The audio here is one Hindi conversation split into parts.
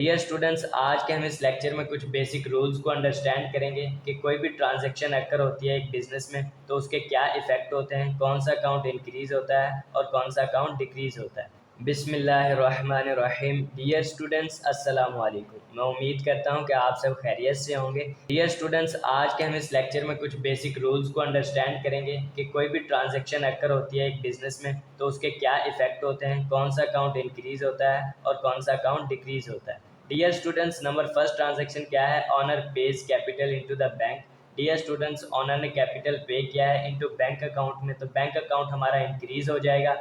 डियर स्टूडेंट्स, आज के हम इस लेक्चर में कुछ बेसिक रूल्स को अंडरस्टैंड करेंगे कि कोई भी ट्रांजैक्शन अकर होती है एक बिजनेस में तो उसके क्या इफ़ेक्ट होते हैं, कौन सा अकाउंट इंक्रीज़ होता है और कौन सा अकाउंट डिक्रीज़ होता है। बिस्मिल्लाहिर्रहमानिर्रहीम। डियर स्टूडेंट्स, अस्सलाम वालेकुम। मैं उम्मीद करता हूं कि आप सब खैरियत से होंगे। डियर स्टूडेंट्स, आज के हम इस लेक्चर में कुछ बेसिक रूल्स को अंडरस्टैंड करेंगे कि कोई भी ट्रांजैक्शन अकर होती है एक बिजनेस में तो उसके क्या इफ़ेक्ट होते हैं, कौन सा अकाउंट इंक्रीज़ होता है और कौन सा अकाउंट डिक्रीज़ होता है। Dear students, number first transaction क्या है? Owner pays capital into the bank. Dear students, owner ने कैपिटल पे किया है इनटू बैंक अकाउंट में, तो बैंक अकाउंट हमारा इंक्रीज हो जाएगा।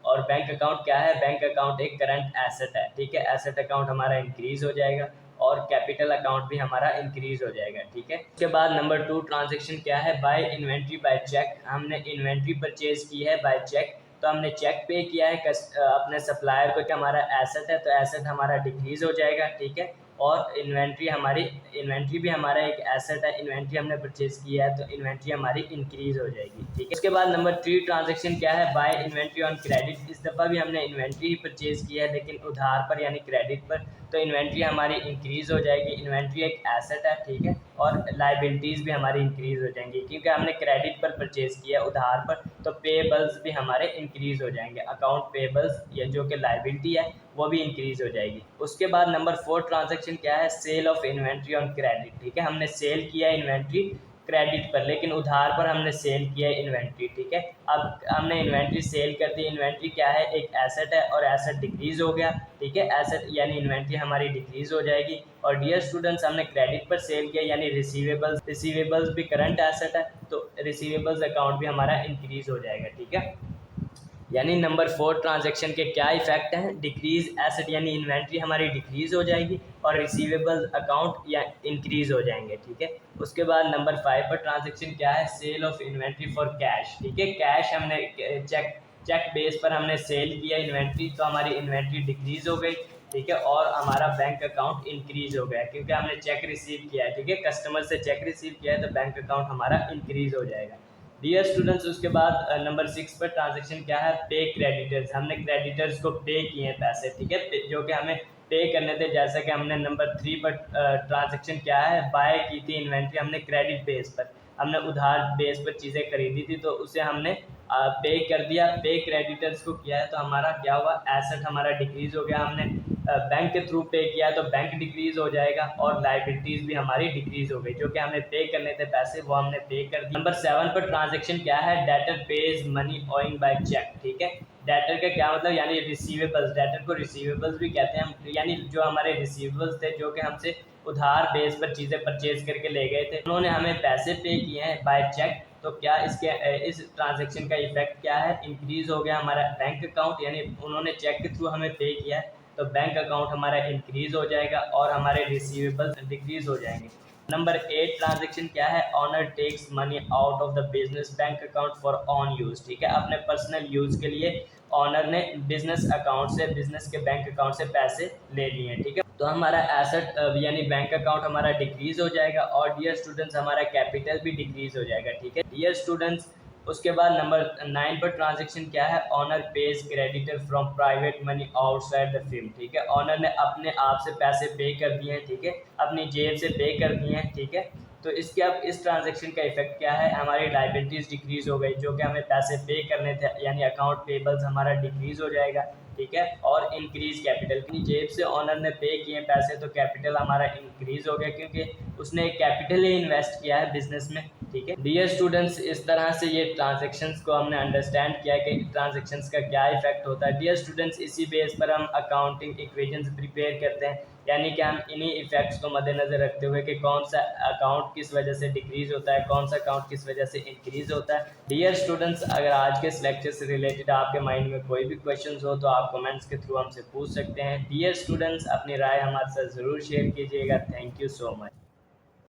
और बैंक अकाउंट क्या है? बैंक अकाउंट एक करंट एसेट है, ठीक है। एसेट अकाउंट हमारा इंक्रीज हो जाएगा और कैपिटल अकाउंट भी हमारा इंक्रीज हो जाएगा, ठीक है। उसके बाद नंबर टू ट्रांजेक्शन क्या है? Buy inventory by cheque. हमने इन्वेंट्री परचेज की है बाय चेक, तो हमने चेक पे किया है अपने सप्लायर को कि हमारा एसेट है, तो एसेट हमारा डिक्रीज हो जाएगा, ठीक है। और इन्वेंट्री भी हमारा एक एसेट है, इन्वेंट्री हमने परचेज किया है तो इन्वेंट्री हमारी इंक्रीज हो जाएगी, ठीक है। उसके बाद नंबर थ्री ट्रांजेक्शन क्या है? Buy inventory on credit. इस दफ़ा भी हमने इन्वेंट्री ही परचेज किया है लेकिन उधार पर यानी क्रेडिट पर, तो इन्वेंट्री हमारी इंक्रीज हो जाएगी। इन्वेंट्री एक एसेट है, ठीक है। और लाइबिलिटीज़ भी हमारी इंक्रीज हो जाएंगी क्योंकि हमने क्रेडिट पर परचेज किया है उधार पर, तो पेबल्स भी हमारे इंक्रीज हो जाएंगे। अकाउंट पेबल्स या जो कि लाइबिलिटी है वो भी इंक्रीज हो जाएगी। उसके बाद नंबर फोर ट्रांजेक्शन क्या है? Sale of inventory on credit, ठीक है। हमने सेल किया इन्वेंट्री क्रेडिट पर लेकिन उधार पर हमने सेल किया है इन्वेंट्री, ठीक है। अब हमने इन्वेंट्री सेल कर दी। इन्वेंट्री क्या है? एक एसेट है और एसेट डिक्रीज हो गया, ठीक है। एसेट यानी इन्वेंट्री हमारी डिक्रीज हो जाएगी। और डियर स्टूडेंट्स, हमने क्रेडिट पर सेल किया यानी रिसीवेबल्स भी करंट एसेट है, तो रिसीवेबल्स अकाउंट भी हमारा इंक्रीज हो जाएगा, ठीक है। यानी नंबर फोर ट्रांजैक्शन के क्या इफेक्ट हैं? डिक्रीज एसेट यानी इन्वेंट्री हमारी डिक्रीज हो जाएगी और रिसीवेबल अकाउंट या इंक्रीज हो जाएंगे, ठीक है। उसके बाद नंबर फाइव पर ट्रांजैक्शन क्या है? Sale of inventory for cash, ठीक है। कैश हमने चेक बेस पर हमने सेल किया इन्वेंट्री, तो हमारी इन्वेंट्री डिक्रीज हो गई, ठीक है। और हमारा बैंक अकाउंट इंक्रीज हो गया क्योंकि हमने चेक रिसीव किया है, ठीक है। कस्टमर से चेक रिसीव किया है तो बैंक अकाउंट हमारा इंक्रीज हो जाएगा। डियर स्टूडेंट्स, उसके बाद नंबर सिक्स पर ट्रांजैक्शन क्या है? पे क्रेडिटर्स। हमने क्रेडिटर्स को पे किए हैं पैसे, ठीक है, जो कि हमें पे करने थे। जैसे कि हमने नंबर थ्री पर ट्रांजैक्शन क्या है? बाय की थी इन्वेंट्री हमने क्रेडिट बेस पर, हमने उधार बेस पर चीज़ें खरीदी थी तो उसे हमने पे कर दिया। पे क्रेडिटर्स को किया है तो हमारा क्या हुआ? एसेट हमारा डिक्रीज हो गया। हमने बैंक के थ्रू पे किया है तो बैंक डिक्रीज हो जाएगा और लाइबिलिटीज़ भी हमारी डिक्रीज हो गई। जो कि हमें पे करने थे पैसे वो हमने पे कर दिए। नंबर सेवन पर ट्रांजैक्शन क्या है? Debtor pays money owing by cheque, ठीक है। डेटर का क्या मतलब? यानी रिसीवेबल्स। डेटर को रिसीवेबल्स भी कहते हैं हम, यानी जो हमारे रिसीवेबल्स थे जो कि हमसे उधार बेस पर चीज़ें परचेज करके ले गए थे, उन्होंने हमें पैसे पे किए हैं बाय चेक। तो क्या इस ट्रांजैक्शन का इफेक्ट क्या है? इंक्रीज हो गया हमारा बैंक अकाउंट, यानी उन्होंने चेक के थ्रू हमें पे किया है तो बैंक अकाउंट हमारा इंक्रीज हो जाएगा और हमारे रिसीवेबल्स डिक्रीज हो जाएंगे। नंबर एट ट्रांजैक्शन क्या है? Owner takes money out of the business bank account for own use, ठीक है। अपने पर्सनल यूज के लिए ऑनर ने बिजनेस अकाउंट से, बिजनेस के बैंक अकाउंट से पैसे ले लिए, ठीक है। तो हमारा एसेट यानी बैंक अकाउंट हमारा डिक्रीज हो जाएगा और डियर स्टूडेंट्स हमारा कैपिटल भी डिक्रीज हो जाएगा, ठीक है। डियर स्टूडेंट्स, उसके बाद नंबर नाइन पर ट्रांजैक्शन क्या है? Owner pays creditor from private money outside the film, ठीक है। ऑनर ने अपने आप से पैसे पे कर दिए हैं, ठीक है, अपनी जेब से पे कर दिए हैं, ठीक है। तो इसके अब इस ट्रांजैक्शन का इफेक्ट क्या है? हमारी लाइबिलिटीज़ डिक्रीज हो गई, जो कि हमें पैसे पे करने थे, यानी अकाउंट पेबल्स हमारा डिक्रीज हो जाएगा, ठीक है। और इंक्रीज कैपिटल, अपनी जेब से ऑनर ने पे किए पैसे तो कैपिटल हमारा इंक्रीज हो गया क्योंकि उसने एक कैपिटल ही इन्वेस्ट किया है बिजनेस में, ठीक है। डियर स्टूडेंट्स, इस तरह से ये ट्रांजैक्शंस को हमने अंडरस्टैंड किया कि ट्रांजैक्शंस का क्या इफेक्ट होता है। डियर स्टूडेंट्स, इसी बेस पर हम अकाउंटिंग इक्वेशंस प्रिपेयर करते हैं, यानी कि हम इन्हीं इफेक्ट्स को मद्देनजर रखते हुए कि कौन सा अकाउंट किस वजह से डिक्रीज होता है, कौन सा अकाउंट किस वजह से इंक्रीज होता है। डियर स्टूडेंट्स, अगर आज के इस लेक्चर से रिलेटेड आपके माइंड में कोई भी क्वेश्चन हो तो आप कमेंट्स के थ्रू हमसे पूछ सकते हैं। डियर स्टूडेंट्स, अपनी राय हमारे साथ ज़रूर शेयर कीजिएगा। Thank you so much.